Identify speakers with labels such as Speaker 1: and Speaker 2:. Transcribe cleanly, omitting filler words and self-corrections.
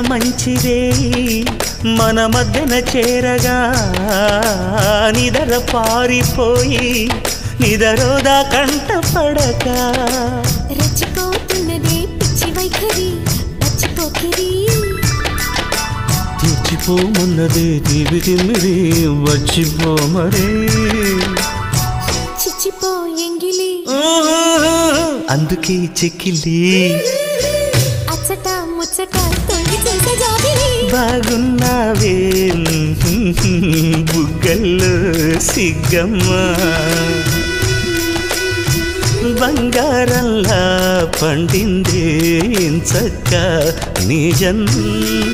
Speaker 1: మంచిదే మన మధ్యన చేరగా నిదర పారిపోయి నిదరోదా కంట పడక
Speaker 2: రెచ్చిపోతున్నదే పిచ్చి వైఖరి పచ్చిపోకిరి
Speaker 1: తెచ్చిపోమన్నదే తీపి తిమ్మిరి వచ్చిపో మరే
Speaker 2: చిచ్చిపో ఎంగిలి
Speaker 1: అందుకే చెక్కిలి
Speaker 2: అచ్చట ముచ్చట తొంగి చేసే జాబిలి
Speaker 1: బాగున్నావే బుగ్గల్లో సిగ్గమ్మ బంగారంలా పండిందే చక్క నిజం